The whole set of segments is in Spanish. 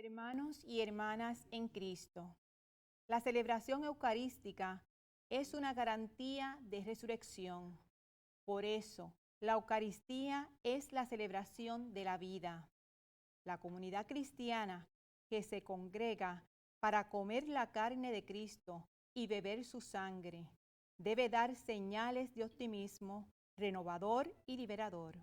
Hermanos y hermanas en Cristo, la celebración eucarística es una garantía de resurrección. Por eso, la Eucaristía es la celebración de la vida. La comunidad cristiana que se congrega para comer la carne de Cristo y beber su sangre debe dar señales de optimismo renovador y liberador.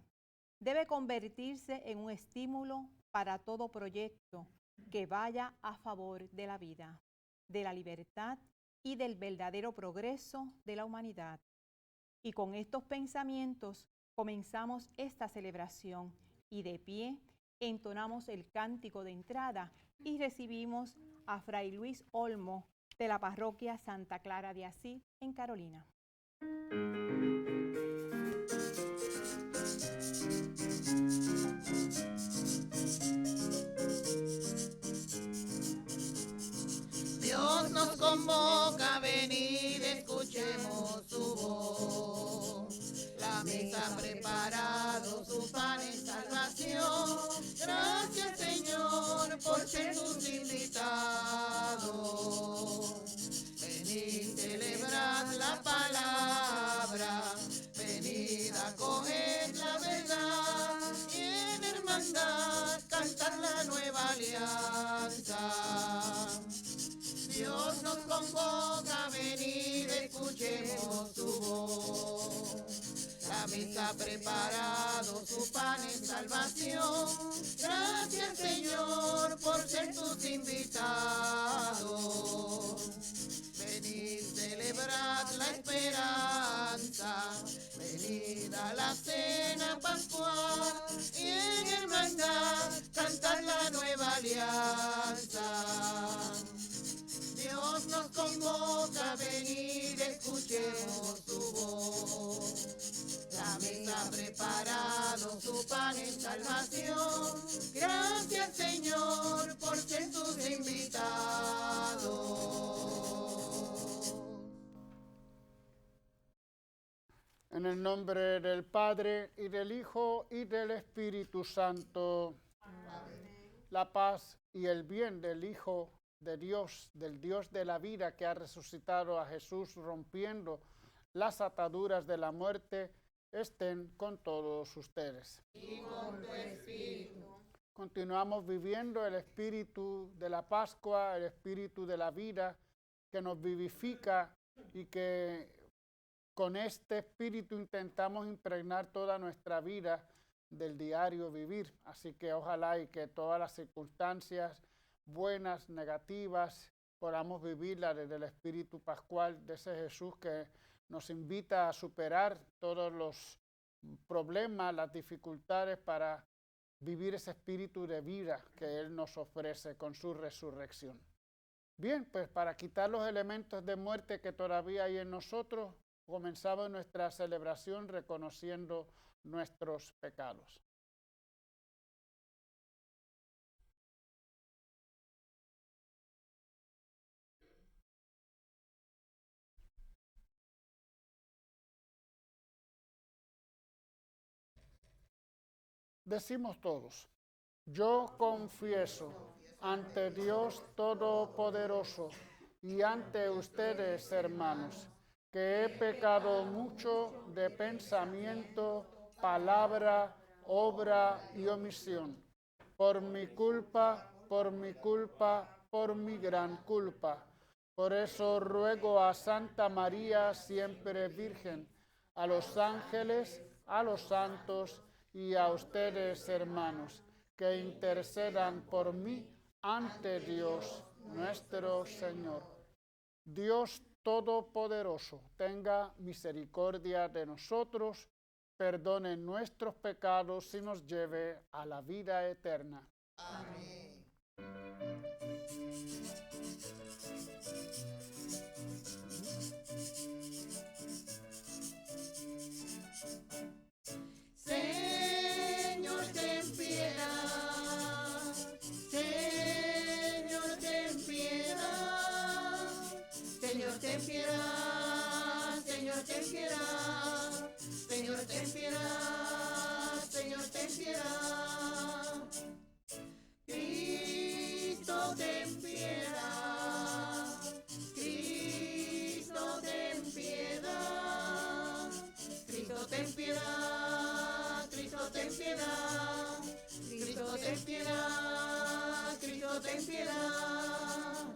Debe convertirse en un estímulo para todo proyecto que vaya a favor de la vida, de la libertad y del verdadero progreso de la humanidad. Y con estos pensamientos comenzamos esta celebración y de pie entonamos el cántico de entrada y recibimos a Fray Luis Olmo de la parroquia Santa Clara de Asís en Carolina. Dios nos convoca, venid, escuchemos su voz. La mesa ha preparado su pan en salvación. Gracias, Señor, por ser tus invitados. Venid, celebrad la palabra. Venid, acoged la verdad. Y en hermandad cantar la nueva alianza. Dios nos convoca, venid, escuchemos su voz. La mesa ha preparado su pan en salvación. Gracias, Señor, por ser tus invitados. Venid, celebrad la esperanza. Venid a la cena pascual. Y en hermandad cantar la nueva alianza. Dios nos convoca, venid, escuchemos su voz. La mesa ha preparado su pan en salvación. Gracias, Señor, por ser tus invitados. En el nombre del Padre, y del Hijo, y del Espíritu Santo. Amén. La paz y el bien del Hijo de Dios, del Dios de la vida que ha resucitado a Jesús, rompiendo las ataduras de la muerte, estén con todos ustedes. Y con tu espíritu. Continuamos viviendo el espíritu de la Pascua, el espíritu de la vida que nos vivifica y que con este espíritu intentamos impregnar toda nuestra vida del diario vivir. Así que ojalá y que todas las circunstancias buenas, negativas, podamos vivirla desde el espíritu pascual de ese Jesús que nos invita a superar todos los problemas, las dificultades para vivir ese espíritu de vida que Él nos ofrece con su resurrección. Bien, pues para quitar los elementos de muerte que todavía hay en nosotros, comenzamos nuestra celebración reconociendo nuestros pecados. Decimos todos, yo confieso ante Dios Todopoderoso y ante ustedes, hermanos, que he pecado mucho de pensamiento, palabra, obra y omisión, por mi culpa, por mi gran culpa. Por eso ruego a Santa María, siempre Virgen, a los ángeles, a los santos y a ustedes, hermanos, que intercedan por mí ante Dios nuestro Señor. Dios Todopoderoso, tenga misericordia de nosotros, perdone nuestros pecados y nos lleve a la vida eterna. Amén. Señor, ten piedad. Señor, ten piedad. Señor, ten piedad. Señor, ten piedad. Señor, ten piedad. Señor, ten piedad. piedad. Cristo, ten piedad. Cristo, ten piedad.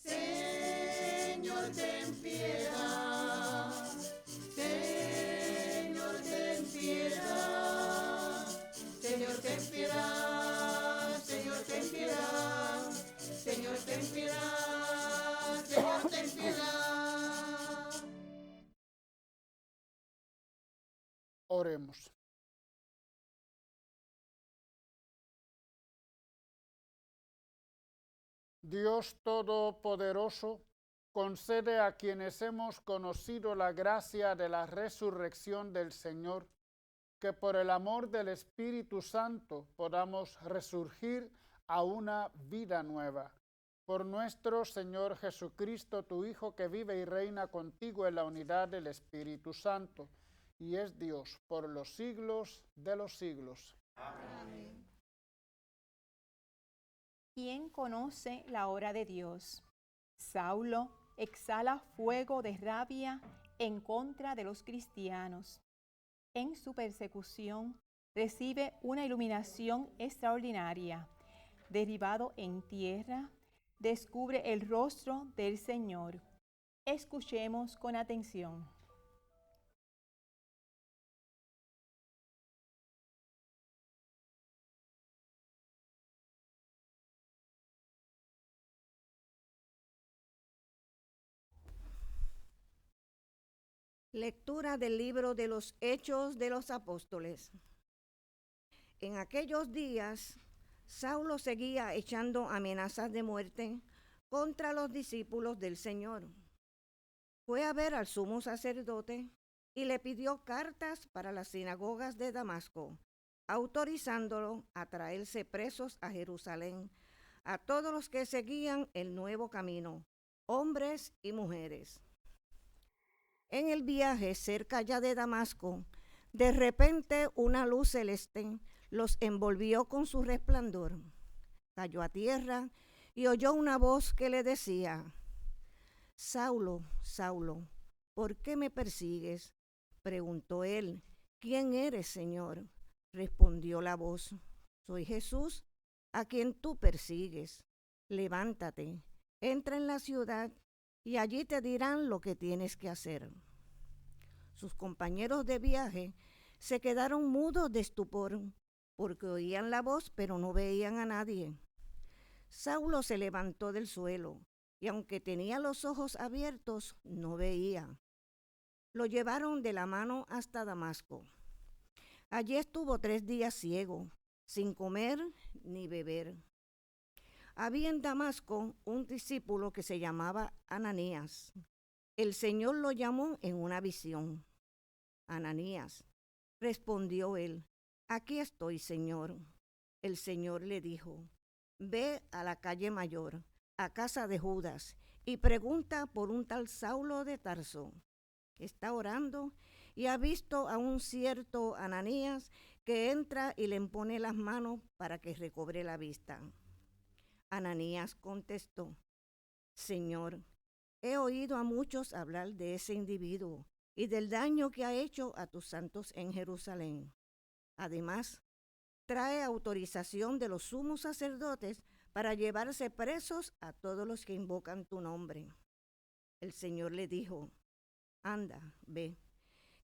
Señor, ten piedad. Señor, ten piedad. Señor, ten piedad. Señor, ten piedad. Señor, ten piedad. Señor, ten piedad. Oremos. Dios Todopoderoso, concede a quienes hemos conocido la gracia de la resurrección del Señor, que por el amor del Espíritu Santo podamos resurgir a una vida nueva. Por nuestro Señor Jesucristo, tu Hijo, que vive y reina contigo en la unidad del Espíritu Santo, y es Dios por los siglos de los siglos. Amén. ¿Quién conoce la hora de Dios? Saulo exhala fuego de rabia en contra de los cristianos. En su persecución recibe una iluminación extraordinaria. Derribado en tierra, descubre el rostro del Señor. Escuchemos con atención. Lectura del libro de los Hechos de los Apóstoles. En aquellos días, Saulo seguía echando amenazas de muerte contra los discípulos del Señor. Fue a ver al sumo sacerdote y le pidió cartas para las sinagogas de Damasco, autorizándolo a traerse presos a Jerusalén a todos los que seguían el nuevo camino, hombres y mujeres. En el viaje cerca ya de Damasco, de repente una luz celeste los envolvió con su resplandor. Cayó a tierra y oyó una voz que le decía: Saulo, Saulo, ¿por qué me persigues? Preguntó él. ¿Quién eres, Señor? Respondió la voz: soy Jesús, a quien tú persigues. Levántate, entra en la ciudad y allí te dirán lo que tienes que hacer. Sus compañeros de viaje se quedaron mudos de estupor, porque oían la voz pero no veían a nadie. Saulo se levantó del suelo, y aunque tenía los ojos abiertos, no veía. Lo llevaron de la mano hasta Damasco. Allí estuvo 3 días ciego, sin comer ni beber. Había en Damasco un discípulo que se llamaba Ananías. El Señor lo llamó en una visión. Ananías, respondió él, aquí estoy, Señor. El Señor le dijo, ve a la calle mayor, a casa de Judas, y pregunta por un tal Saulo de Tarso. Está orando y ha visto a un cierto Ananías que entra y le impone las manos para que recobre la vista. Ananías contestó, Señor, he oído a muchos hablar de ese individuo y del daño que ha hecho a tus santos en Jerusalén. Además, trae autorización de los sumos sacerdotes para llevarse presos a todos los que invocan tu nombre. El Señor le dijo, anda, ve,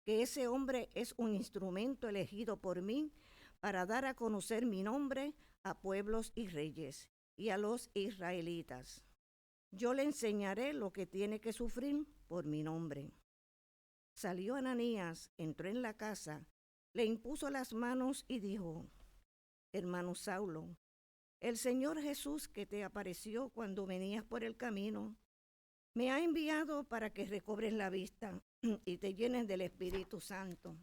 que ese hombre es un instrumento elegido por mí para dar a conocer mi nombre a pueblos y reyes y a los israelitas. Yo le enseñaré lo que tiene que sufrir por mi nombre. Salió Ananías, entró en la casa, le impuso las manos y dijo, hermano Saulo, el Señor Jesús que te apareció cuando venías por el camino, me ha enviado para que recobres la vista y te llenes del Espíritu Santo.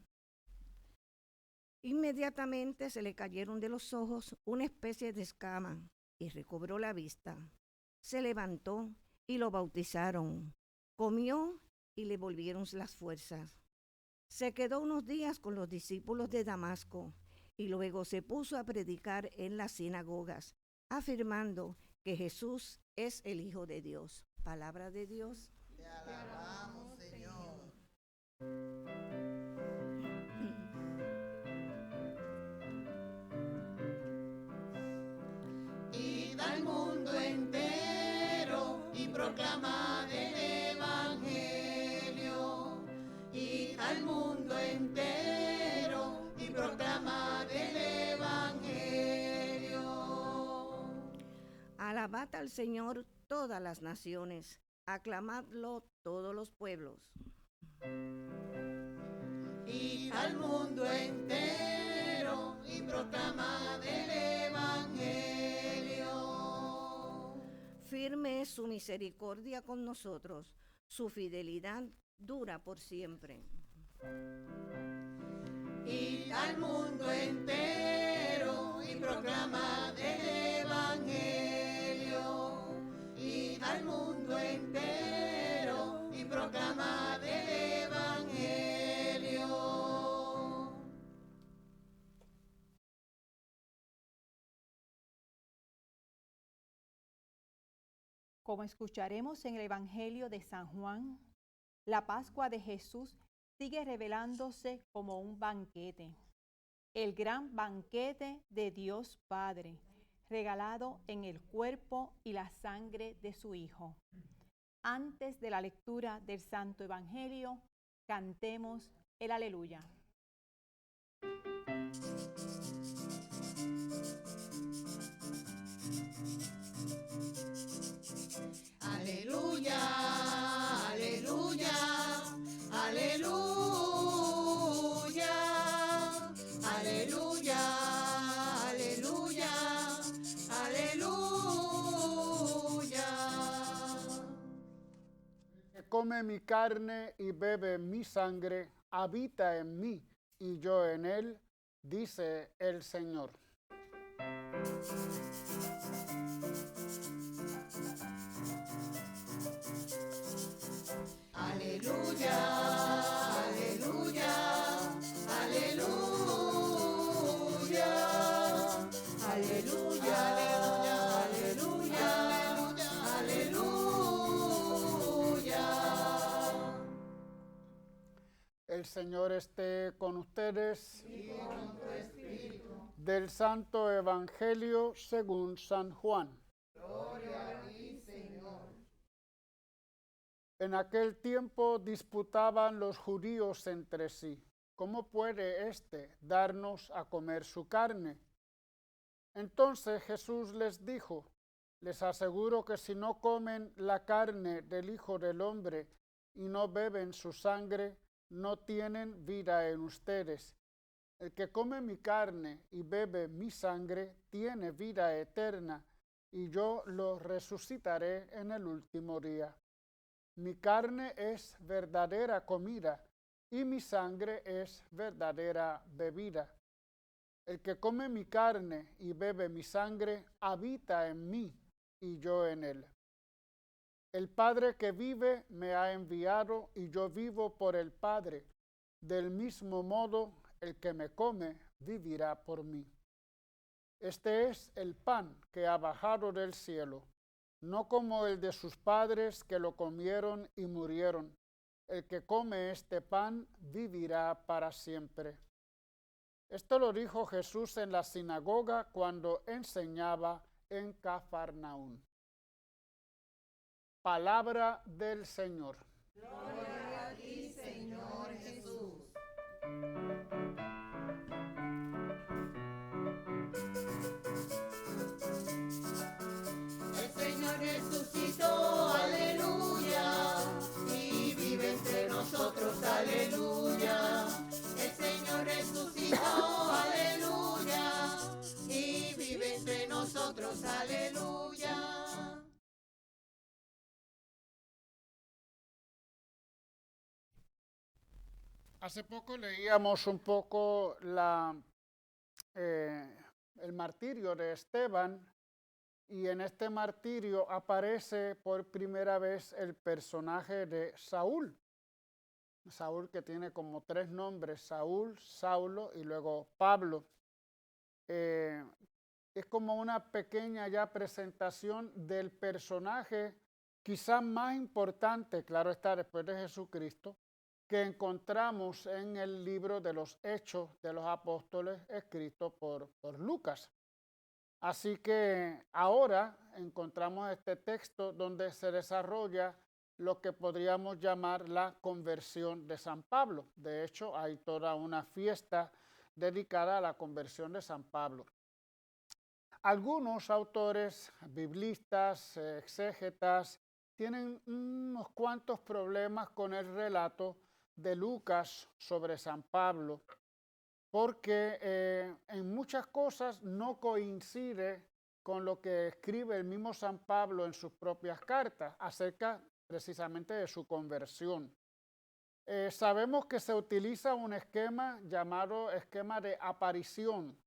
Inmediatamente se le cayeron de los ojos una especie de escama y recobró la vista. Se levantó y lo bautizaron. Comió y le volvieron las fuerzas. Se quedó unos días con los discípulos de Damasco y luego se puso a predicar en las sinagogas, afirmando que Jesús es el Hijo de Dios. Palabra de Dios. Te alabamos, Señor. al mundo entero y proclamad el Evangelio. Id al mundo entero y proclamad el Evangelio. Alabad al Señor todas las naciones, aclamadlo todos los pueblos. Id al mundo entero y proclamad el Evangelio. Firme es su misericordia con nosotros, su fidelidad dura por siempre. Id al mundo entero y proclamad el Evangelio. Id al mundo entero y proclamad el Evangelio. Como escucharemos en el Evangelio de San Juan, la Pascua de Jesús sigue revelándose como un banquete, el gran banquete de Dios Padre, regalado en el cuerpo y la sangre de su Hijo. Antes de la lectura del Santo Evangelio, cantemos el Aleluya. Aleluya, aleluya, aleluya, aleluya, aleluya, aleluya. Que come mi carne y bebe mi sangre, habita en mí y yo en él, dice el Señor. Aleluya, aleluya, aleluya, aleluya, aleluya, aleluya. El Señor esté con ustedes. Del Santo Evangelio según San Juan. En aquel tiempo disputaban los judíos entre sí: ¿cómo puede éste darnos a comer su carne? Entonces Jesús les dijo: les aseguro que si no comen la carne del Hijo del Hombre y no beben su sangre, no tienen vida en ustedes. El que come mi carne y bebe mi sangre tiene vida eterna, y yo lo resucitaré en el último día. Mi carne es verdadera comida, y mi sangre es verdadera bebida. El que come mi carne y bebe mi sangre habita en mí, y yo en él. El Padre que vive me ha enviado, y yo vivo por el Padre. Del mismo modo, el que me come vivirá por mí. Este es el pan que ha bajado del cielo, no como el de sus padres que lo comieron y murieron. El que come este pan vivirá para siempre. Esto lo dijo Jesús en la sinagoga cuando enseñaba en Cafarnaún. Palabra del Señor. Gloria a ti, Señor Jesús. El Señor resucitó, aleluya, y vive entre nosotros, aleluya. El Señor resucitó, aleluya, y vive entre nosotros, aleluya. Hace poco leíamos un poco el martirio de Esteban, y en este martirio aparece por primera vez el personaje de Saúl. Saúl, que tiene como 3 nombres: Saúl, Saulo y luego Pablo. Es como una pequeña ya presentación del personaje quizás más importante, claro está, después de Jesucristo, que encontramos en el libro de los Hechos de los Apóstoles escrito por Lucas. Así que ahora encontramos este texto donde se desarrolla lo que podríamos llamar la conversión de San Pablo. De hecho, hay toda una fiesta dedicada a la conversión de San Pablo. Algunos autores biblistas, exégetas, tienen unos cuantos problemas con el relato de Lucas sobre San Pablo, porque en muchas cosas no coincide con lo que escribe el mismo San Pablo en sus propias cartas acerca precisamente de su conversión. Sabemos que se utiliza un esquema llamado esquema de aparición,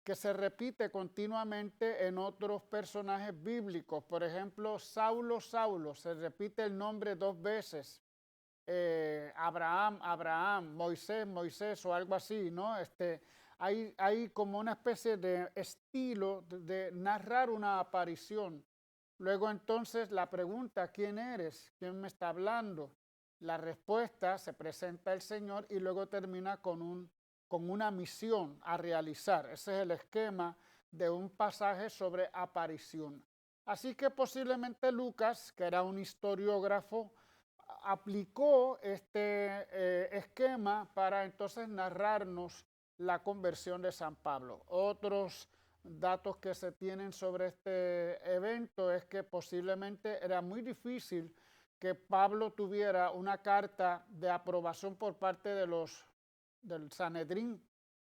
que se repite continuamente en otros personajes bíblicos. Por ejemplo, Saulo, Saulo, se repite el nombre 2 veces. Abraham, Abraham, Moisés, Moisés o algo así, ¿no? Hay como una especie de estilo de narrar una aparición. Luego entonces la pregunta, ¿quién eres? ¿Quién me está hablando? La respuesta, se presenta el Señor y luego termina con una misión a realizar. Ese es el esquema de un pasaje sobre aparición. Así que posiblemente Lucas, que era un historiógrafo, aplicó este esquema para entonces narrarnos la conversión de San Pablo. Otros datos que se tienen sobre este evento es que posiblemente era muy difícil que Pablo tuviera una carta de aprobación por parte del Sanedrín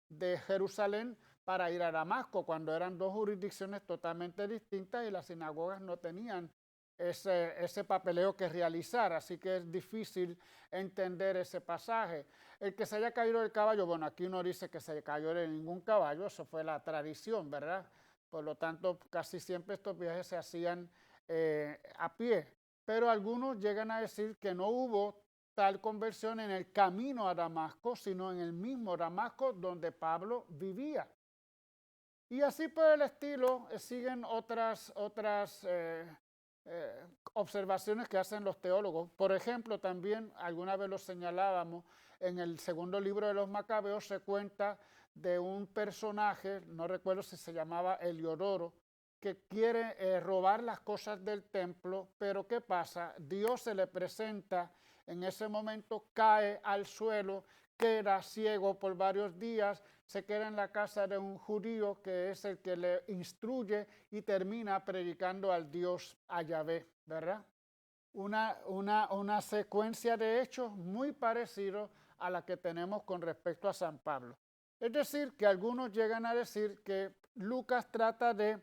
de Jerusalén para ir a Damasco, cuando eran dos jurisdicciones totalmente distintas y las sinagogas no tenían ese papeleo que realizar, así que es difícil entender ese pasaje. El que se haya caído del caballo, bueno, aquí no dice que se cayó de ningún caballo, eso fue la tradición, ¿verdad? Por lo tanto, casi siempre estos viajes se hacían a pie, pero algunos llegan a decir que no hubo tal conversión en el camino a Damasco, sino en el mismo Damasco donde Pablo vivía. Y así por el estilo siguen otras observaciones que hacen los teólogos. Por ejemplo, también alguna vez lo señalábamos, en el segundo libro de los Macabeos se cuenta de un personaje, no recuerdo si se llamaba Heliodoro, que quiere robar las cosas del templo, pero ¿qué pasa? Dios se le presenta en ese momento, cae al suelo, queda ciego por varios días, se queda en la casa de un judío que es el que le instruye y termina predicando al Dios a Yahvé, ¿verdad? Una secuencia de hechos muy parecido a la que tenemos con respecto a San Pablo. Es decir, que algunos llegan a decir que Lucas trata de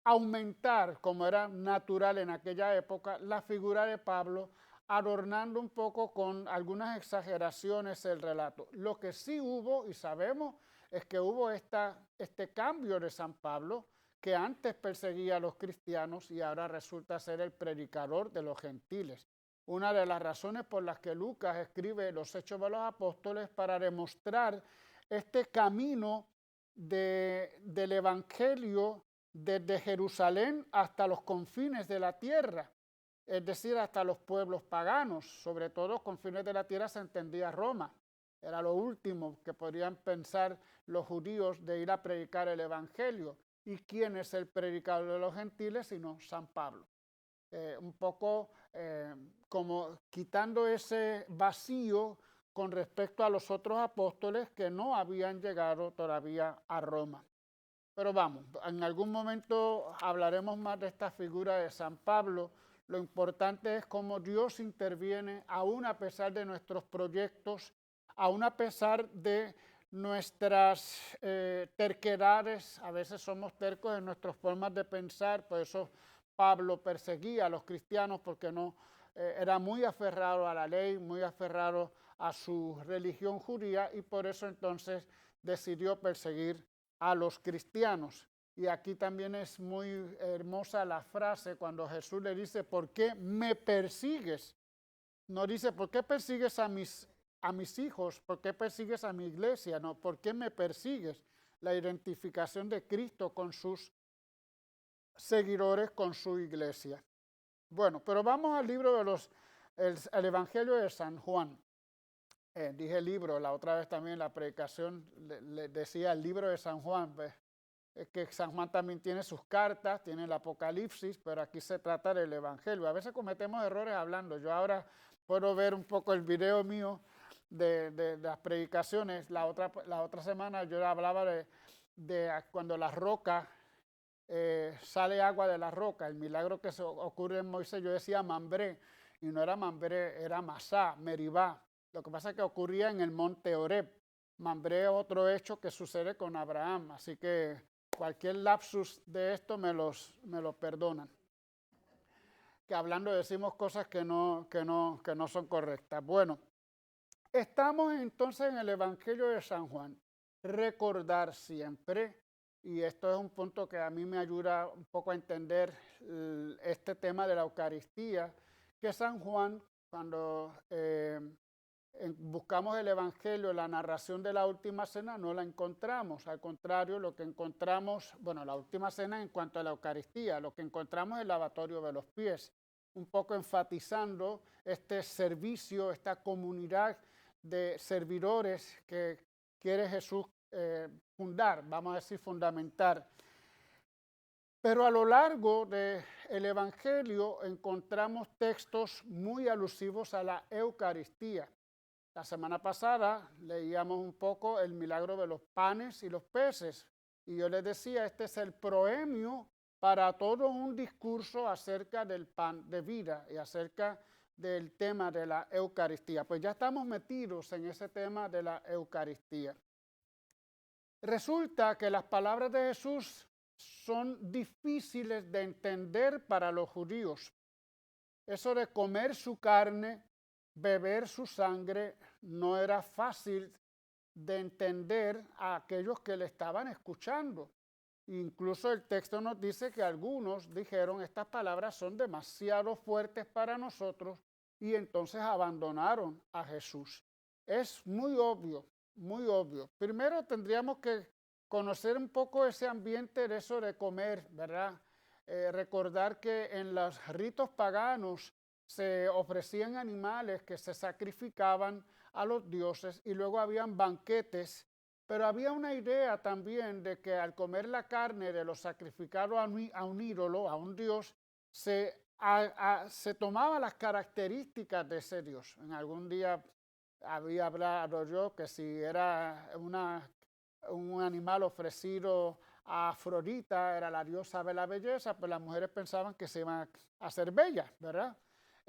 aumentar, como era natural en aquella época, la figura de Pablo, adornando un poco con algunas exageraciones el relato. Lo que sí hubo, y sabemos, es que hubo este cambio de San Pablo, que antes perseguía a los cristianos y ahora resulta ser el predicador de los gentiles. Una de las razones por las que Lucas escribe los Hechos de los Apóstoles para demostrar este camino del Evangelio desde Jerusalén hasta los confines de la tierra, es decir, hasta los pueblos paganos, sobre todo confines de la tierra se entendía Roma. Era lo último que podrían pensar los judíos de ir a predicar el Evangelio. ¿Y quién es el predicador de los gentiles sino San Pablo? Un poco como quitando ese vacío con respecto a los otros apóstoles que no habían llegado todavía a Roma. Pero vamos, en algún momento hablaremos más de esta figura de San Pablo. Lo importante es cómo Dios interviene aún a pesar de nuestros proyectos, aún a pesar de nuestras terquedades. A veces somos tercos en nuestras formas de pensar, por eso Pablo perseguía a los cristianos porque no era muy aferrado a la ley, muy aferrado a su religión judía y por eso entonces decidió perseguir a los cristianos. Y aquí también es muy hermosa la frase cuando Jesús le dice, ¿por qué me persigues? No dice, ¿por qué persigues a mis hijos? ¿Por qué persigues a mi iglesia? No, ¿por qué me persigues? La identificación de Cristo con sus seguidores, con su iglesia. Bueno, pero vamos al libro de el Evangelio de San Juan. Dije libro, la otra vez también la predicación le decía el libro de San Juan, pues, que San Juan también tiene sus cartas, tiene el Apocalipsis, pero aquí se trata del Evangelio. A veces cometemos errores hablando. Yo ahora puedo ver un poco el video mío de las predicaciones. La otra semana yo hablaba de cuando la roca, sale agua de la roca, el milagro que ocurre en Moisés. Yo decía Mambré, y no era Mambré, era Masá, Meribá. Lo que pasa es que ocurría en el monte Horeb. Mambré es otro hecho que sucede con Abraham, así que cualquier lapsus de esto me lo perdonan. Que hablando decimos cosas que no son correctas. Bueno, estamos entonces en el Evangelio de San Juan. Recordar siempre, y esto es un punto que a mí me ayuda un poco a entender este tema de la Eucaristía, que San Juan, cuando buscamos el Evangelio, la narración de la Última Cena, no la encontramos. Al contrario, lo que encontramos, bueno, la Última Cena en cuanto a la Eucaristía, lo que encontramos es el lavatorio de los pies, un poco enfatizando este servicio, esta comunidad de servidores que quiere Jesús fundar, vamos a decir fundamentar. Pero a lo largo del Evangelio encontramos textos muy alusivos a la Eucaristía. La semana pasada leíamos un poco el milagro de los panes y los peces. Y yo les decía, este es el proemio para todo un discurso acerca del pan de vida y acerca del tema de la Eucaristía. Pues ya estamos metidos en ese tema de la Eucaristía. Resulta que las palabras de Jesús son difíciles de entender para los judíos. Eso de comer su carne, beber su sangre, no era fácil de entender a aquellos que le estaban escuchando. Incluso el texto nos dice que algunos dijeron, estas palabras son demasiado fuertes para nosotros, y entonces abandonaron a Jesús. Es muy obvio, muy obvio. Primero tendríamos que conocer un poco ese ambiente de eso de comer, ¿verdad? Recordar que en los ritos paganos se ofrecían animales que se sacrificaban a los dioses y luego habían banquetes, pero había una idea también de que al comer la carne de lo sacrificado a un ídolo, a un dios, se tomaba las características de ese dios. En algún día había hablado yo que si era un animal ofrecido a Afrodita, era la diosa de la belleza, pues las mujeres pensaban que se iban a hacer bellas, ¿verdad?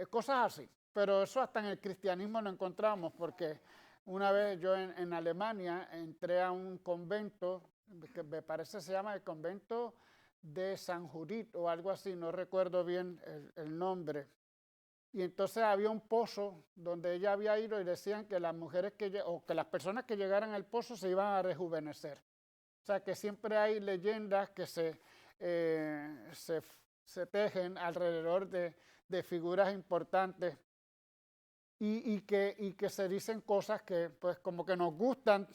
Cosas así. Pero eso hasta en el cristianismo lo encontramos, porque una vez yo en Alemania entré a un convento, que me parece se llama el convento de San Judith o algo así, no recuerdo bien el nombre. Y entonces había un pozo donde ella había ido y decían que las mujeres que las personas que llegaran al pozo se iban a rejuvenecer. O sea que siempre hay leyendas que se tejen alrededor de figuras importantes y que se dicen cosas que pues como que nos gustan,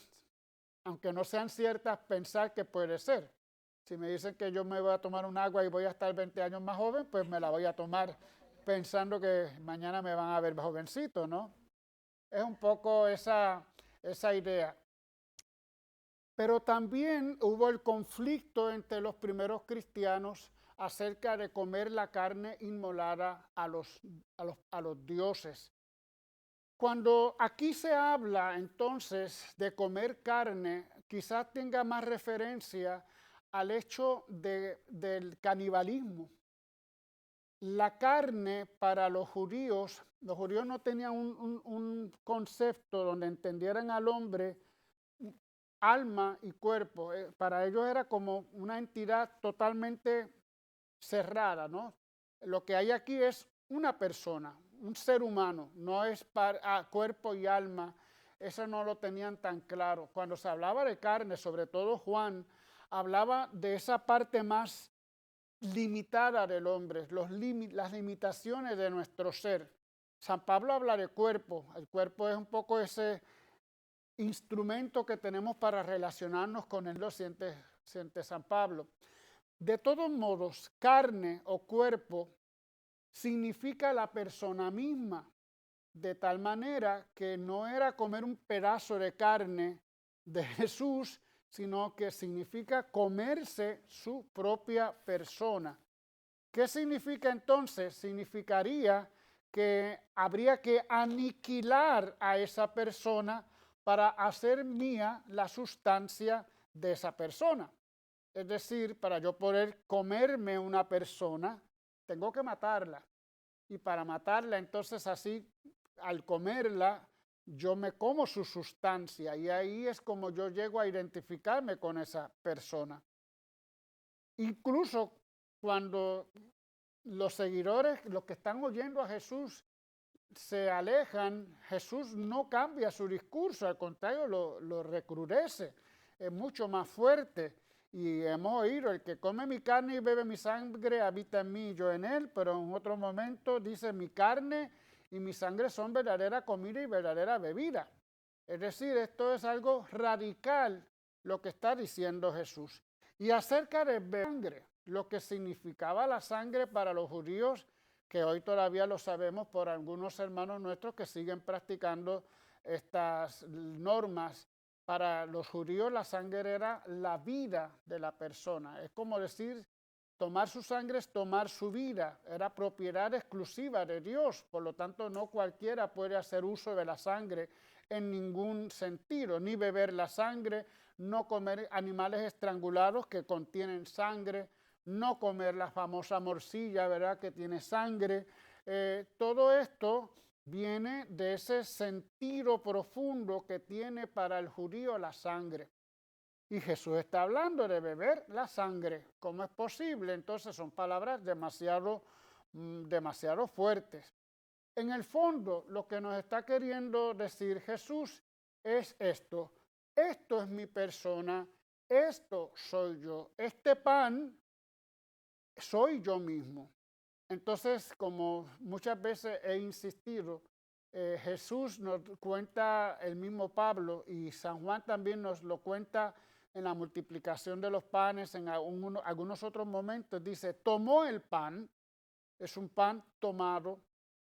aunque no sean ciertas, pensar que puede ser. Si me dicen que yo me voy a tomar un agua y voy a estar 20 años más joven, pues me la voy a tomar pensando que mañana me van a ver jovencito, ¿no? Es un poco esa idea. Pero también hubo el conflicto entre los primeros cristianos acerca de comer la carne inmolada a los dioses. Cuando aquí se habla entonces de comer carne, quizás tenga más referencia al hecho del canibalismo. La carne para los judíos no tenían un concepto donde entendieran al hombre alma y cuerpo. Para ellos era como una entidad totalmente cerrada, ¿no? Lo que hay aquí es una persona, un ser humano, no es cuerpo y alma. Eso no lo tenían tan claro. Cuando se hablaba de carne, sobre todo Juan, hablaba de esa parte más limitada del hombre, las limitaciones de nuestro ser. San Pablo habla de cuerpo. El cuerpo es un poco ese instrumento que tenemos para relacionarnos con él, lo siente San Pablo. De todos modos, carne o cuerpo significa la persona misma, de tal manera que no era comer un pedazo de carne de Jesús, sino que significa comerse su propia persona. ¿Qué significa entonces? Significaría que habría que aniquilar a esa persona para hacer mía la sustancia de esa persona. Es decir, para yo poder comerme una persona, tengo que matarla. Y para matarla, entonces así, al comerla, yo me como su sustancia. Y ahí es como yo llego a identificarme con esa persona. Incluso cuando los seguidores, los que están oyendo a Jesús, se alejan, Jesús no cambia su discurso, al contrario, lo recrudece, es mucho más fuerte. Y hemos oído, el que come mi carne y bebe mi sangre habita en mí y yo en él, pero en otro momento dice, mi carne y mi sangre son verdadera comida y verdadera bebida. Es decir, esto es algo radical lo que está diciendo Jesús. Y acerca de sangre, lo que significaba la sangre para los judíos, que hoy todavía lo sabemos por algunos hermanos nuestros que siguen practicando estas normas. Para los judíos la sangre era la vida de la persona. Es como decir, tomar su sangre es tomar su vida. Era propiedad exclusiva de Dios. Por lo tanto, no cualquiera puede hacer uso de la sangre en ningún sentido. Ni beber la sangre, no comer animales estrangulados que contienen sangre, no comer la famosa morcilla, ¿verdad?, que tiene sangre. Todo esto viene de ese sentido profundo que tiene para el judío la sangre. Y Jesús está hablando de beber la sangre. ¿Cómo es posible? Entonces son palabras demasiado fuertes. En el fondo, lo que nos está queriendo decir Jesús es esto. Esto es mi persona, esto soy yo. Este pan soy yo mismo. Entonces, como muchas veces he insistido, Jesús nos cuenta, el mismo Pablo y San Juan también nos lo cuenta en la multiplicación de los panes, en algunos otros momentos, dice, tomó el pan, es un pan tomado,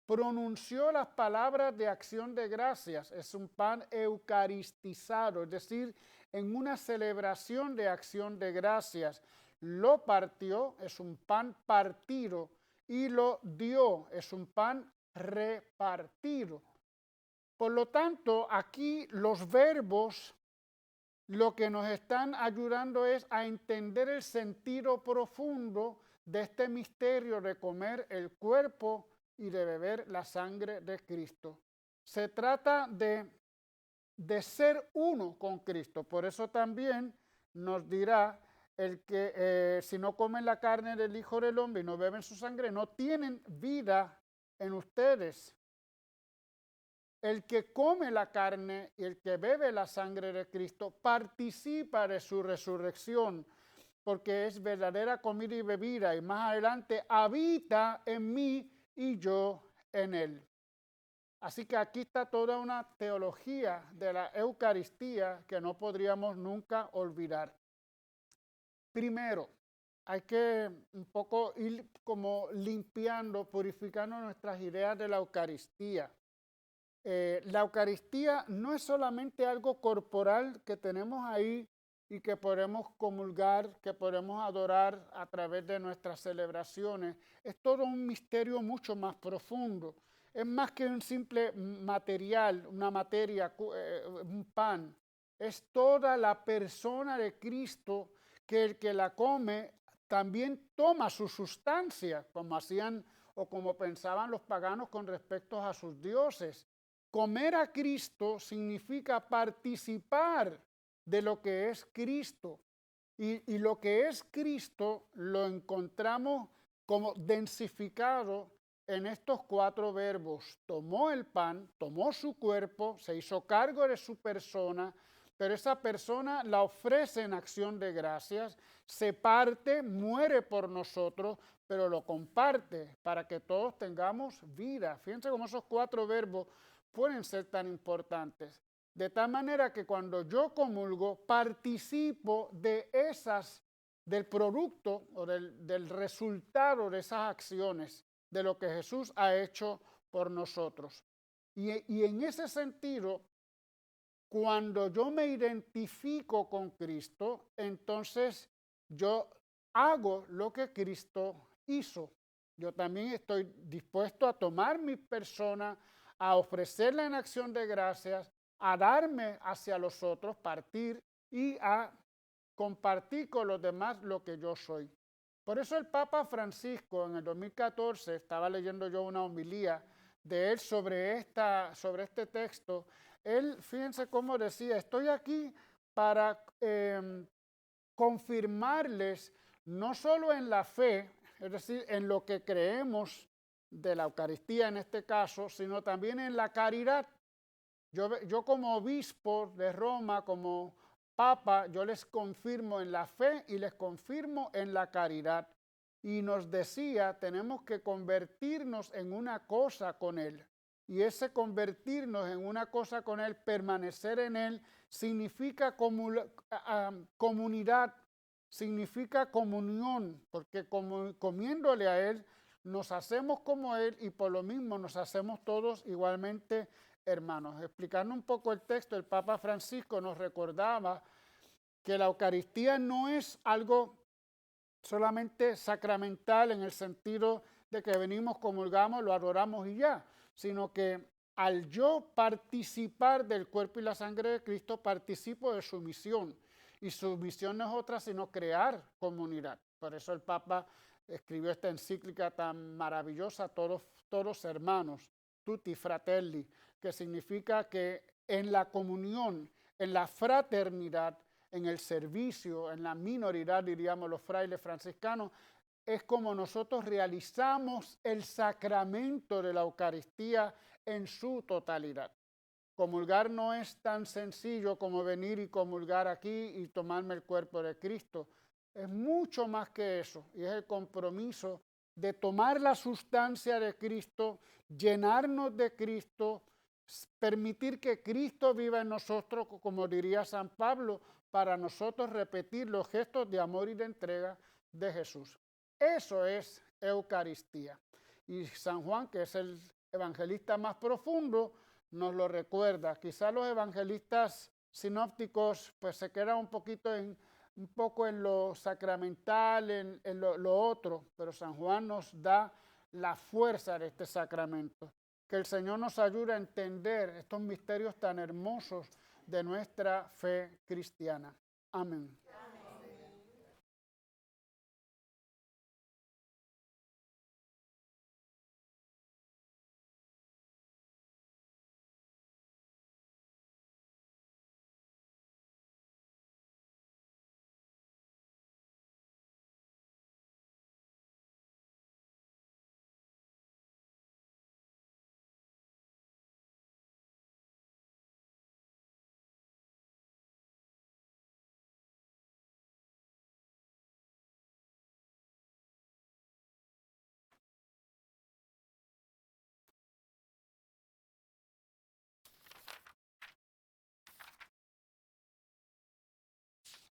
pronunció las palabras de acción de gracias, es un pan eucaristizado, es decir, en una celebración de acción de gracias, lo partió, es un pan partido, y lo dio, es un pan repartido. Por lo tanto, aquí los verbos lo que nos están ayudando es a entender el sentido profundo de este misterio de comer el cuerpo y de beber la sangre de Cristo. Se trata de ser uno con Cristo. Por eso también nos dirá el que si no comen la carne del Hijo del Hombre y no beben su sangre, no tienen vida en ustedes. El que come la carne y el que bebe la sangre de Cristo participa de su resurrección, porque es verdadera comida y bebida, y más adelante habita en mí y yo en él. Así que aquí está toda una teología de la Eucaristía que no podríamos nunca olvidar. Primero, hay que un poco ir como limpiando, purificando nuestras ideas de la Eucaristía. La Eucaristía no es solamente algo corporal que tenemos ahí y que podemos comulgar, que podemos adorar a través de nuestras celebraciones. Es todo un misterio mucho más profundo. Es más que un simple material, una materia, un pan. Es toda la persona de Cristo que el que la come también toma su sustancia, como hacían o como pensaban los paganos con respecto a sus dioses. Comer a Cristo significa participar de lo que es Cristo. Y lo que es Cristo lo encontramos como densificado en estos 4 verbos. Tomó el pan, tomó su cuerpo, se hizo cargo de su persona, pero esa persona la ofrece en acción de gracias, se parte, muere por nosotros, pero lo comparte para que todos tengamos vida. Fíjense cómo esos 4 verbos pueden ser tan importantes. De tal manera que cuando yo comulgo, participo del producto o del resultado de esas acciones, de lo que Jesús ha hecho por nosotros. Y en ese sentido, cuando yo me identifico con Cristo, entonces yo hago lo que Cristo hizo. Yo también estoy dispuesto a tomar mi persona, a ofrecerla en acción de gracias, a darme hacia los otros, partir y a compartir con los demás lo que yo soy. Por eso el Papa Francisco en el 2014, estaba leyendo yo una homilía de él sobre este texto. Él, fíjense cómo decía, estoy aquí para confirmarles no solo en la fe, es decir, en lo que creemos de la Eucaristía en este caso, sino también en la caridad. Yo como obispo de Roma, como Papa, yo les confirmo en la fe y les confirmo en la caridad. Y nos decía, tenemos que convertirnos en una cosa con Él. Y ese convertirnos en una cosa con Él, permanecer en Él, significa comunidad, significa comunión, porque comiéndole a Él, nos hacemos como Él y por lo mismo nos hacemos todos igualmente hermanos. Explicando un poco el texto, el Papa Francisco nos recordaba que la Eucaristía no es algo solamente sacramental en el sentido de que venimos, comulgamos, lo adoramos y ya, sino que al yo participar del cuerpo y la sangre de Cristo, participo de su misión. Y su misión no es otra sino crear comunidad. Por eso el Papa escribió esta encíclica tan maravillosa, todos hermanos, tutti fratelli, que significa que en la comunión, en la fraternidad, en el servicio, en la minoridad, diríamos los frailes franciscanos, es como nosotros realizamos el sacramento de la Eucaristía en su totalidad. Comulgar no es tan sencillo como venir y comulgar aquí y tomarme el cuerpo de Cristo. Es mucho más que eso, y es el compromiso de tomar la sustancia de Cristo, llenarnos de Cristo, permitir que Cristo viva en nosotros, como diría San Pablo, para nosotros repetir los gestos de amor y de entrega de Jesús. Eso es Eucaristía. Y San Juan, que es el evangelista más profundo, nos lo recuerda. Quizá los evangelistas sinópticos pues se quedan un poco en lo sacramental, en lo otro, pero San Juan nos da la fuerza de este sacramento. Que el Señor nos ayude a entender estos misterios tan hermosos de nuestra fe cristiana. Amén.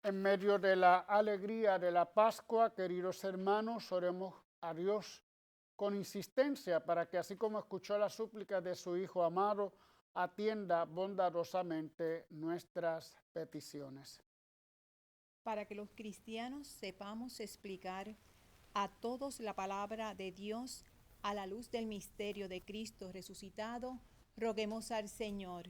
En medio de la alegría de la Pascua, queridos hermanos, oremos a Dios con insistencia para que, así como escuchó la súplica de su Hijo amado, atienda bondadosamente nuestras peticiones. Para que los cristianos sepamos explicar a todos la palabra de Dios a la luz del misterio de Cristo resucitado, roguemos al Señor.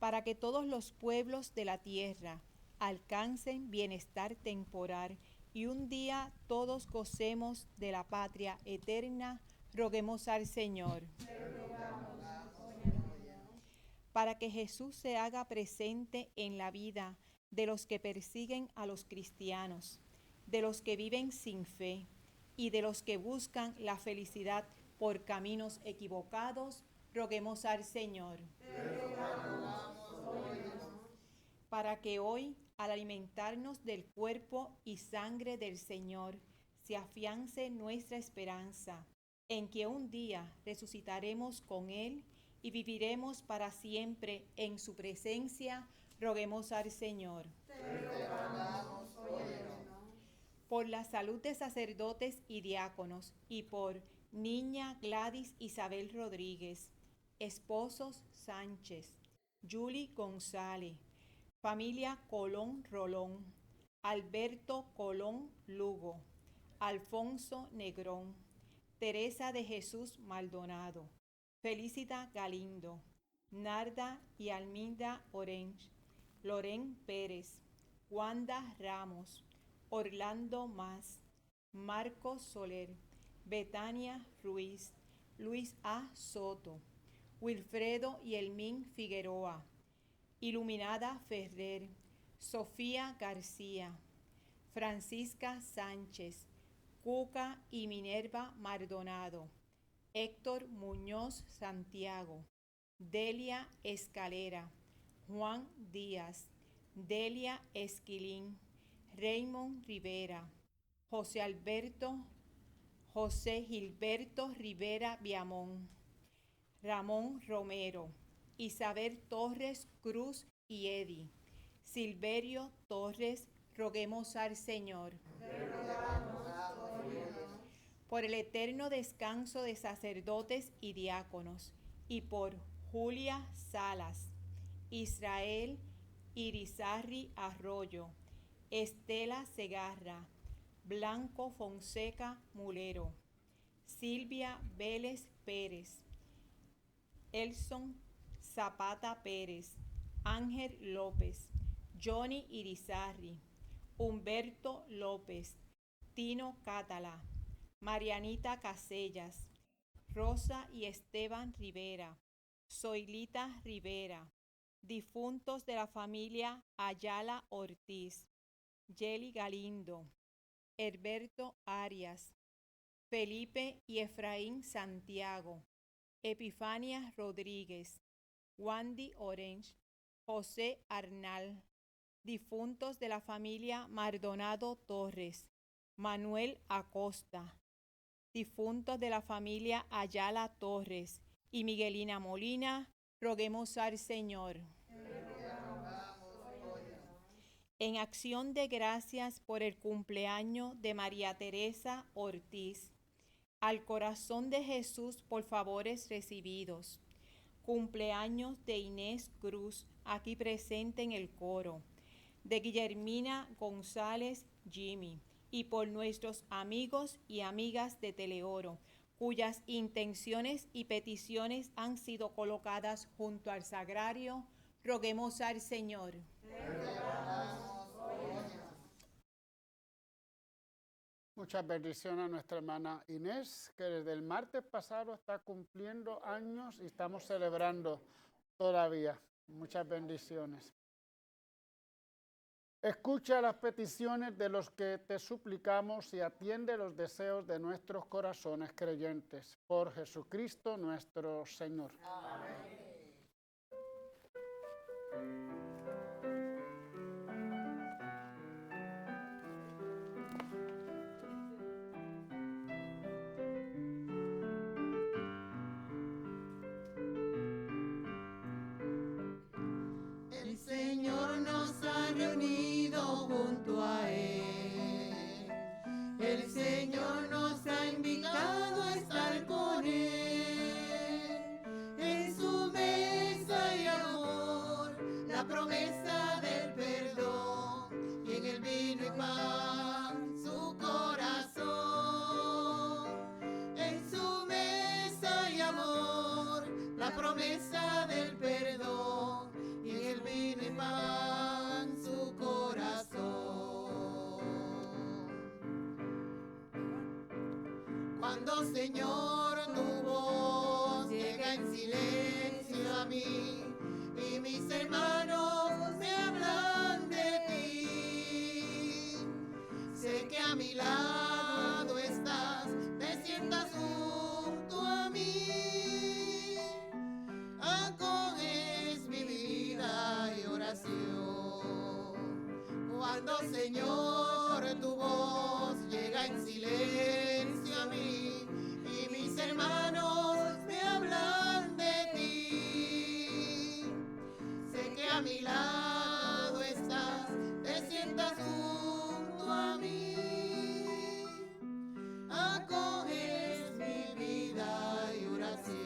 Para que todos los pueblos de la tierra alcancen bienestar temporal y un día todos gocemos de la patria eterna, roguemos al Señor. Para que Jesús se haga presente en la vida de los que persiguen a los cristianos, de los que viven sin fe y de los que buscan la felicidad por caminos equivocados, roguemos al Señor. Para que hoy, al alimentarnos del cuerpo y sangre del Señor, se afiance nuestra esperanza en que un día resucitaremos con Él y viviremos para siempre en su presencia, roguemos al Señor. Por la salud de sacerdotes y diáconos y por Niña Gladys Isabel Rodríguez, esposos Sánchez, Julie González, familia Colón Rolón, Alberto Colón Lugo, Alfonso Negrón, Teresa de Jesús Maldonado, Felicita Galindo, Narda y Alminda Orange, Loren Pérez, Wanda Ramos, Orlando Más, Marcos Soler, Betania Ruiz, Luis A. Soto, Wilfredo y Elmín Figueroa, Iluminada Ferrer, Sofía García, Francisca Sánchez, Cuca y Minerva Maldonado, Héctor Muñoz Santiago, Delia Escalera, Juan Díaz, Delia Esquilín, Raymond Rivera, José Gilberto Rivera Viamón, Ramón Romero, Isabel Torres Cruz y Edi, Silverio Torres, roguemos al Señor. Por el eterno descanso de sacerdotes y diáconos, y por Julia Salas, Israel Irizarry Arroyo, Estela Segarra, Blanco Fonseca Mulero, Silvia Vélez Pérez, Elson Zapata Pérez, Ángel López, Johnny Irizarry, Humberto López, Tino Cátala, Marianita Casellas, Rosa y Esteban Rivera, Zoilita Rivera, difuntos de la familia Ayala Ortiz, Yeli Galindo, Herberto Arias, Felipe y Efraín Santiago, Epifania Rodríguez, Wandy Orange, José Arnal, difuntos de la familia Maldonado Torres, Manuel Acosta, difuntos de la familia Ayala Torres y Miguelina Molina, roguemos al Señor. En acción de gracias por el cumpleaños de María Teresa Ortiz, al corazón de Jesús por favores recibidos. Cumpleaños de Inés Cruz, aquí presente en el coro, de Guillermina González Jimmy, y por nuestros amigos y amigas de Teleoro, cuyas intenciones y peticiones han sido colocadas junto al sagrario, roguemos al Señor. Muchas bendiciones a nuestra hermana Inés, que desde el martes pasado está cumpliendo años y estamos celebrando todavía. Muchas bendiciones. Escucha las peticiones de los que te suplicamos y atiende los deseos de nuestros corazones creyentes. Por Jesucristo nuestro Señor. Amén. El Señor nos ha reunido junto a Él. El Señor nos ha invitado a estar con Él. En su mesa hay amor, la promesa del perdón, y en el vino y pan su corazón. En su mesa hay amor, la promesa del perdón, y en el vino y pan su corazón. Cuando, Señor, tu voz llega en silencio a mí y mis hermanos me hablan de ti, sé que a mi lado estás, te sientas junto a mí, acoges mi vida y oración. Cuando, Señor, tu voz llega en silencio a mí y mis hermanos me hablan de ti, sé que a mi lado estás, te sientas junto a mí, acoges mi vida y oración. Cuando, Señor, tu voz llega en silencio a mí y mis hermanos me hablan de ti, sé que a mi lado estás, te sientas junto a mí, acoges mi vida y oración.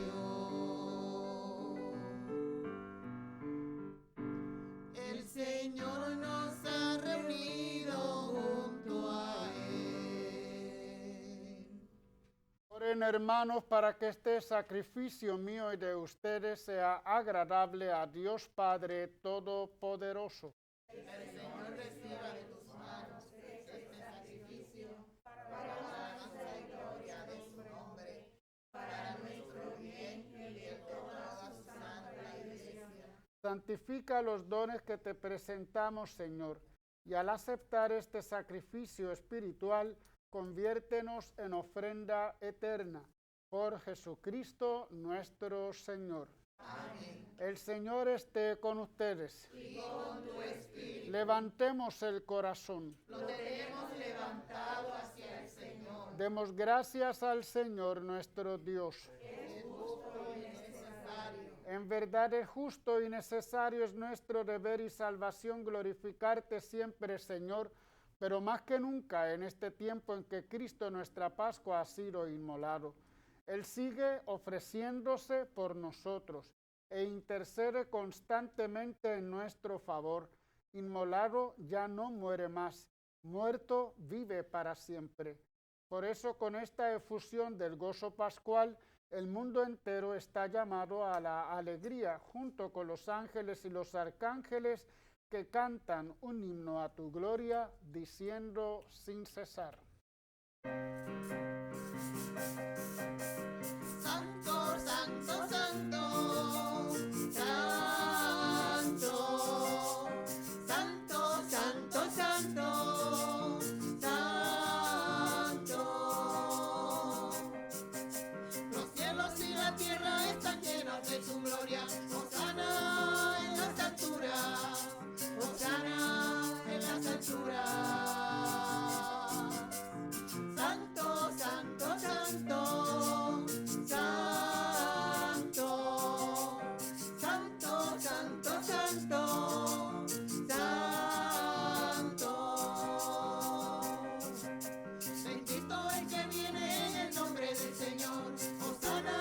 Oren, hermanos, para que este sacrificio mío y de ustedes sea agradable a Dios Padre Todopoderoso. Santifica los dones que te presentamos, Señor, y al aceptar este sacrificio espiritual, conviértenos en ofrenda eterna. Por Jesucristo nuestro Señor. Amén. El Señor esté con ustedes. Y con tu espíritu. Levantemos el corazón. Lo tenemos levantado hacia el Señor. Demos gracias al Señor nuestro Dios. En verdad es justo y necesario, es nuestro deber y salvación glorificarte siempre, Señor, pero más que nunca en este tiempo en que Cristo nuestra Pascua ha sido inmolado. Él sigue ofreciéndose por nosotros e intercede constantemente en nuestro favor. Inmolado ya no muere más, muerto vive para siempre. Por eso, con esta efusión del gozo pascual, el mundo entero está llamado a la alegría, junto con los ángeles y los arcángeles que cantan un himno a tu gloria, diciendo sin cesar. Santo, santo, santo, santo, santo, santo, santo, santo. Los cielos y la tierra están llenos de tu gloria. Hosana en las alturas, hosana en las alturas. Santo, santo, santo, santo, santo, santo, santo, santo. Bendito el que viene en el nombre del Señor. Hosana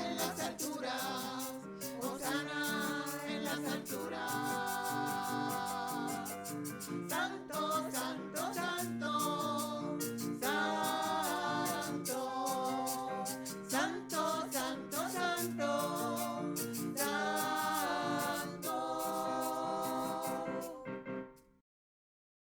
en las alturas, hosana en las alturas. Santo, santo, santo, santo, santo, santo, santo, santo.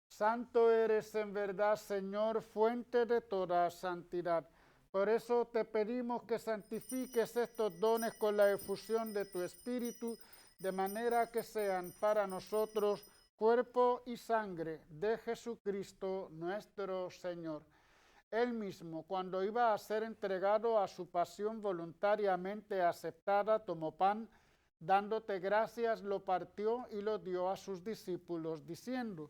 Santo eres en verdad, Señor, fuente de toda santidad. Por eso te pedimos que santifiques estos dones con la efusión de tu Espíritu, de manera que sean para nosotros cuerpo y sangre de Jesucristo nuestro Señor. Él mismo, cuando iba a ser entregado a su pasión voluntariamente aceptada, tomó pan, dándote gracias, lo partió y lo dio a sus discípulos, diciendo: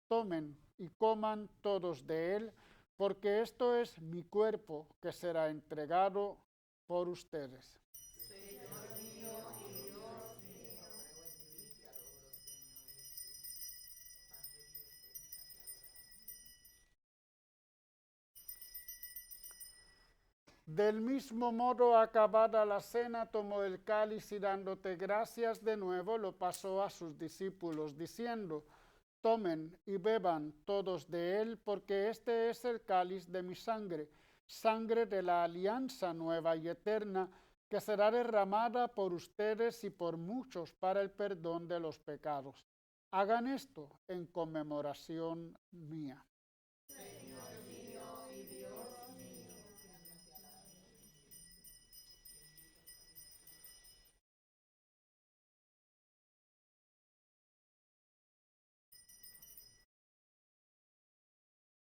tomen y coman todos de él, porque esto es mi cuerpo que será entregado por ustedes. Del mismo modo, acabada la cena, tomó el cáliz y dándote gracias de nuevo, lo pasó a sus discípulos, diciendo: tomen y beban todos de él, porque este es el cáliz de mi sangre, sangre de la alianza nueva y eterna, que será derramada por ustedes y por muchos para el perdón de los pecados. Hagan esto en conmemoración mía.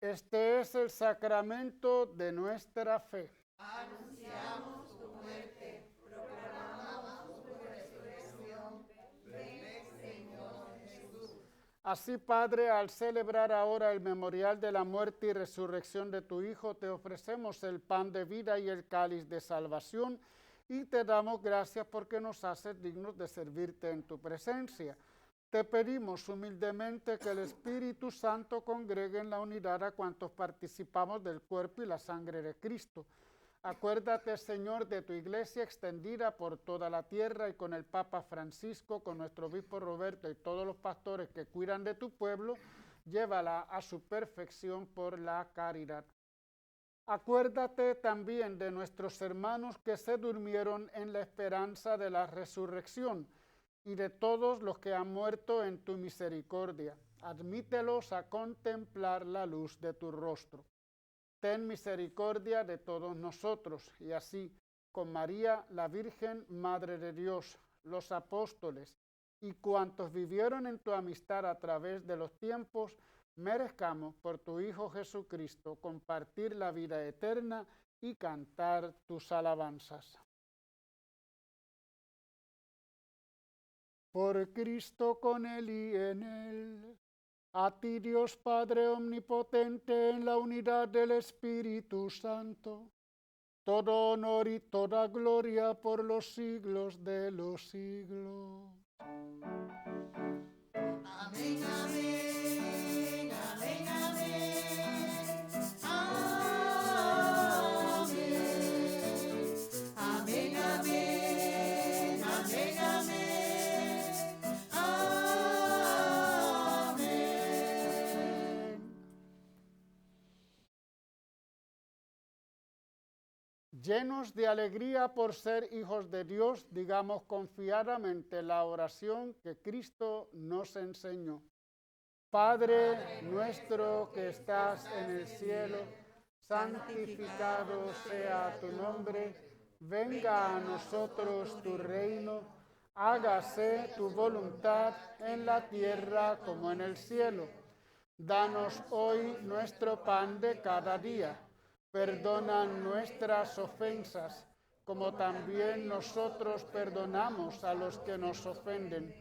Este es el sacramento de nuestra fe. Anunciamos tu muerte, proclamamos tu resurrección. Ven, Señor Jesús. Así, Padre, al celebrar ahora el memorial de la muerte y resurrección de tu Hijo, te ofrecemos el pan de vida y el cáliz de salvación, y te damos gracias porque nos haces dignos de servirte en tu presencia. Te pedimos humildemente que el Espíritu Santo congregue en la unidad a cuantos participamos del cuerpo y la sangre de Cristo. Acuérdate, Señor, de tu iglesia extendida por toda la tierra, y con el Papa Francisco, con nuestro obispo Roberto y todos los pastores que cuidan de tu pueblo, llévala a su perfección por la caridad. Acuérdate también de nuestros hermanos que se durmieron en la esperanza de la resurrección y de todos los que han muerto en tu misericordia. Admítelos a contemplar la luz de tu rostro. Ten misericordia de todos nosotros, y así, con María, la Virgen, Madre de Dios, los apóstoles, y cuantos vivieron en tu amistad a través de los tiempos, merezcamos por tu Hijo Jesucristo compartir la vida eterna y cantar tus alabanzas. Por Cristo, con Él y en Él, a ti Dios Padre omnipotente, en la unidad del Espíritu Santo, todo honor y toda gloria por los siglos de los siglos. Amén, amén, amén, amén. Amén, amén, amén, amén, amén. Llenos de alegría por ser hijos de Dios, digamos confiadamente la oración que Cristo nos enseñó. Padre nuestro que estás en el cielo, santificado sea tu nombre, venga a nosotros tu reino, hágase tu voluntad en la tierra como en el cielo. Danos hoy nuestro pan de cada día. Perdona nuestras ofensas, como también nosotros perdonamos a los que nos ofenden.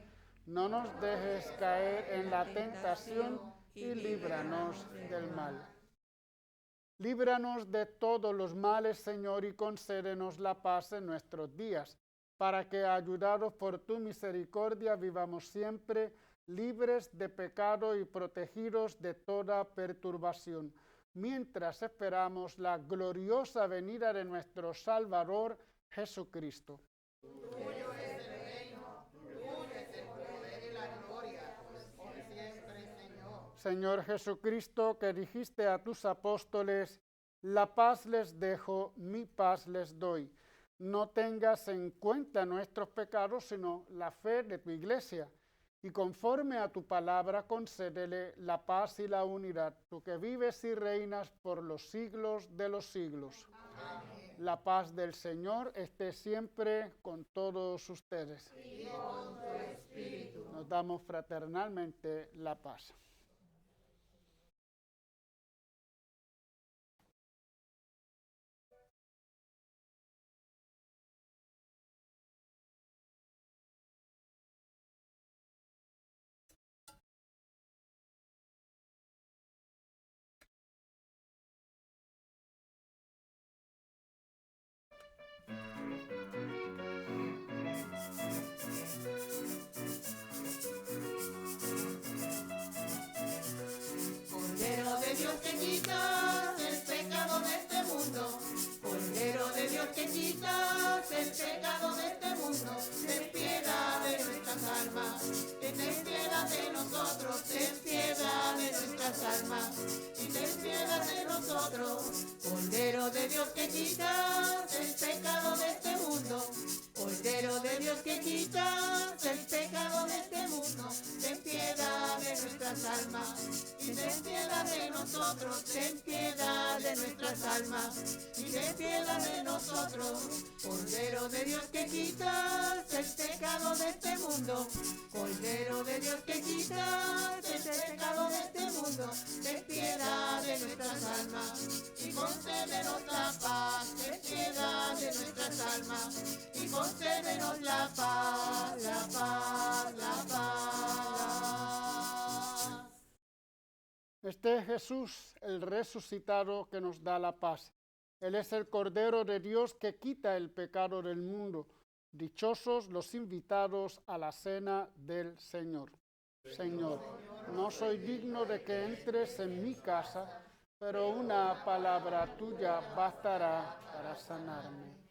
No nos dejes caer en la tentación y líbranos del mal. Líbranos de todos los males, Señor, y concédenos la paz en nuestros días, para que, ayudados por tu misericordia, vivamos siempre libres de pecado y protegidos de toda perturbación, mientras esperamos la gloriosa venida de nuestro Salvador Jesucristo. Tuyo es el reino, tuyo es el poder y la gloria, por siempre, Señor. Señor Jesucristo, que dijiste a tus apóstoles, la paz les dejo, mi paz les doy. No tengas en cuenta nuestros pecados, sino la fe de tu iglesia. Y conforme a tu palabra, concédele la paz y la unidad, tú que vives y reinas por los siglos de los siglos. Amén. La paz del Señor esté siempre con todos ustedes. Y con tu espíritu. Nos damos fraternalmente la paz. Cordero de Dios que quitas el pecado de este mundo. Cordero de Dios que quitas el pecado de este mundo. Ten piedad de nuestras almas. Ten piedad de nosotros. Ten piedad de nuestras almas. Y ten piedad de nosotros. Cordero de Dios que quitas el pecado de este mundo. Cordero de Dios que quitas el pecado de este mundo. Ten piedad de nuestras almas. Y ten piedad de nosotros, ten piedad de nuestras almas, y ten piedad de nosotros. Cordero de Dios que quitas el pecado de este mundo, Cordero de Dios que quitas el pecado de este mundo, ten piedad de nuestras almas, y concédenos la paz, ten piedad de nuestras almas, y concédenos la paz, la paz, la paz. Este es Jesús, el resucitado, que nos da la paz. Él es el Cordero de Dios que quita el pecado del mundo. Dichosos los invitados a la cena del Señor. Señor, no soy digno de que entres en mi casa, pero una palabra tuya bastará para sanarme.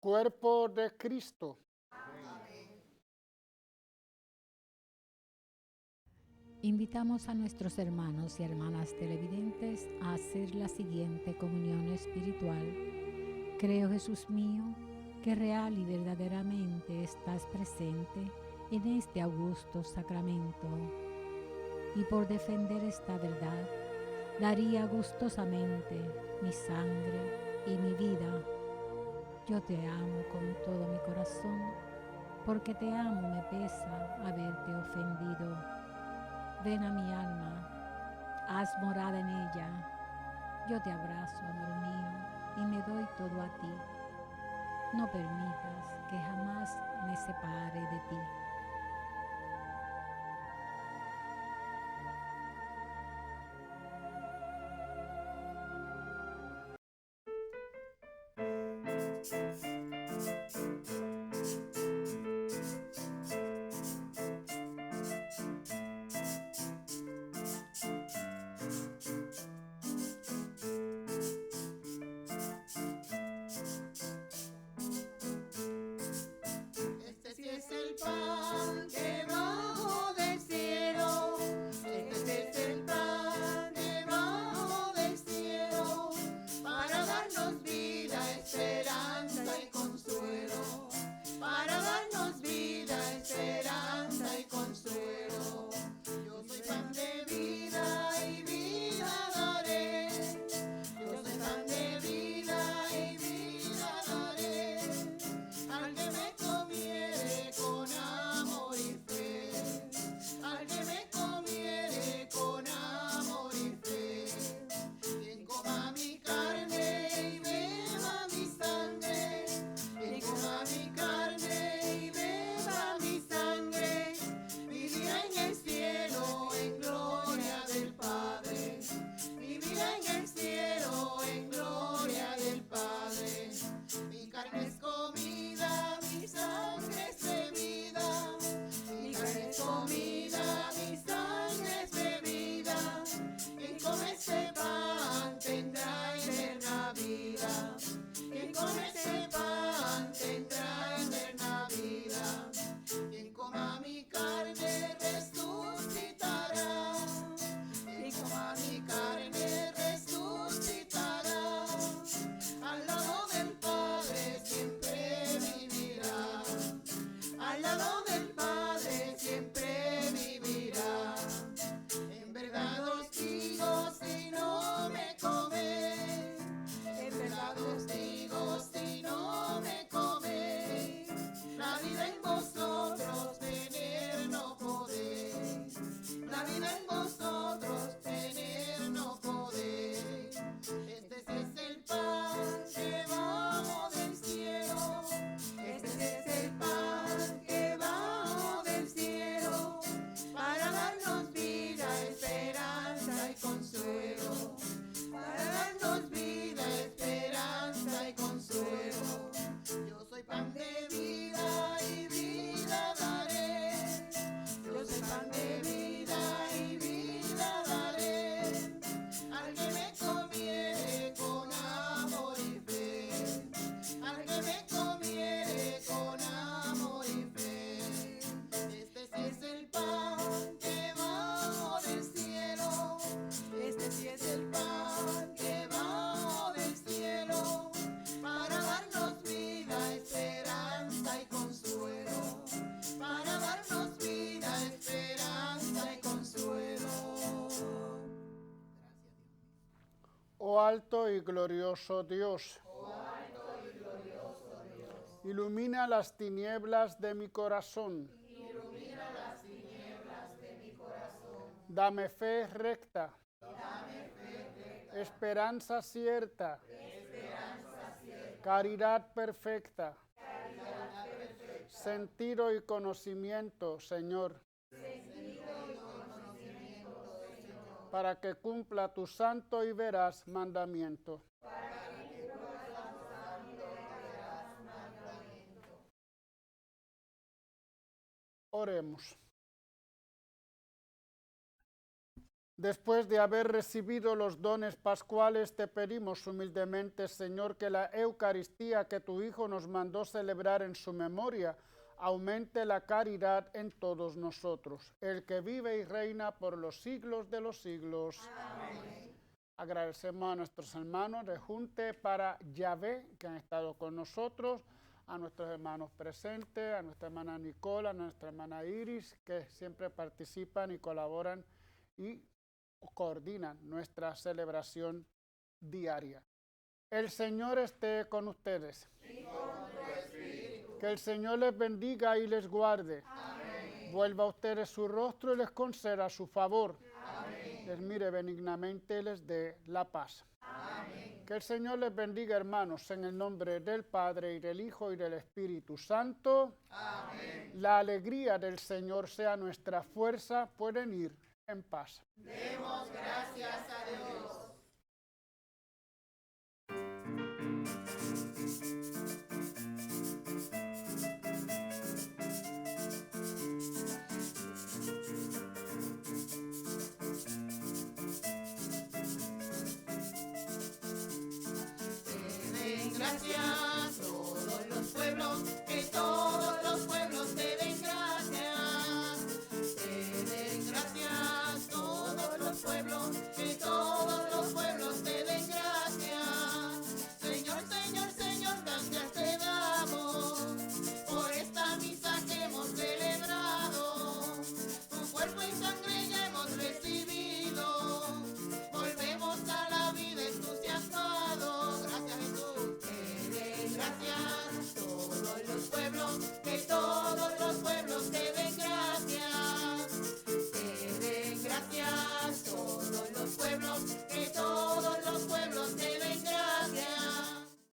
Cuerpo de Cristo. Invitamos a nuestros hermanos y hermanas televidentes a hacer la siguiente comunión espiritual. Creo, Jesús mío, que real y verdaderamente estás presente en este augusto sacramento. Y por defender esta verdad, daría gustosamente mi sangre y mi vida. Yo te amo con todo mi corazón, porque te amo me pesa haberte ofendido. Ven a mi alma, haz morada en ella. Yo te abrazo, amor mío, y me doy todo a ti. No permitas que jamás me separe de ti. Este sí es el pan que bajó del cielo. Este es el pan que bajó del cielo para darnos vida, esperanza y consuelo. Para darnos vida, esperanza y consuelo. Yo soy pan de vida y vida daré. Yo soy pan de vida y vida daré. Al que me comiere con amor y fe, al que me comiere con amor y fe, quien coma mi carne y beba mi sangre, quien coma mi carne y beba mi sangre, vivirá en el cielo en gloria del Padre, vivirá en el cielo en gloria del Padre. Mi carne es comida, mi sangre es bebida. Mi carne es comida, mi sangre es bebida. Quien come ese pan tendrá eterna vida. Quien come ese pan tendrá eterna vida. Quien coma mi carne resucitará. Quien coma mi carne resucitará. Al lado del Padre siempre vivirá. Al lado del Padre siempre vivirá. En verdad os digo, si no me coméis. En verdad os digo, si no me coméis. La vida en vosotros tener no podéis. La vida en vosotros tener no podéis. Este sí es el pan que bajó del cielo. Este sí es el pan que bajó del cielo para darnos vida, esperanza y consuelo. Para darnos vida, esperanza y consuelo. Yo soy pan de vida y vida daré. Yo soy pan de vida y vida daré. Al que me comiere con amor y fe. Al que me comiere con amor y fe. Este sí es el pan que bajó del cielo. Este sí es el pan que bajó del cielo para darnos vida, esperanza y consuelo. Para darnos vida, esperanza y consuelo. Oh alto y glorioso Dios. Ilumina las tinieblas de mi corazón. Dame fe recta. Esperanza cierta. Caridad perfecta. Sentido y conocimiento, Señor. Para que cumpla tu santo y veraz mandamiento. Oremos. Después de haber recibido los dones pascuales, te pedimos humildemente, Señor, que la Eucaristía que tu Hijo nos mandó celebrar en su memoria aumente la caridad en todos nosotros, el que vive y reina por los siglos de los siglos. Amén. Agradecemos a nuestros hermanos de Junte para Yahvé que han estado con nosotros, a nuestros hermanos presentes, a nuestra hermana Nicola, a nuestra hermana Iris, que siempre participan y colaboran y coordinan nuestra celebración diaria. El Señor esté con ustedes. Y con tu espíritu. Que el Señor les bendiga y les guarde. Amén. Vuelva a ustedes su rostro y les conceda su favor. Amén. Les mire benignamente y les dé la paz. Amén. Que el Señor les bendiga, hermanos, en el nombre del Padre, y del Hijo, y del Espíritu Santo. Amén. La alegría del Señor sea nuestra fuerza. Pueden ir en paz. Demos gracias a Dios. Te den gracias todos los pueblos, que todos los pueblos te den gracias. Te den gracias todos los pueblos, que todos los pueblos te den gracias. Señor, Señor, Señor, gracias te damos por esta misa que hemos celebrado. Tu cuerpo y sangre ya hemos recibido. Volvemos a la vida entusiasmados. Gracias, Jesús. Te den gracias todos los pueblos, que todos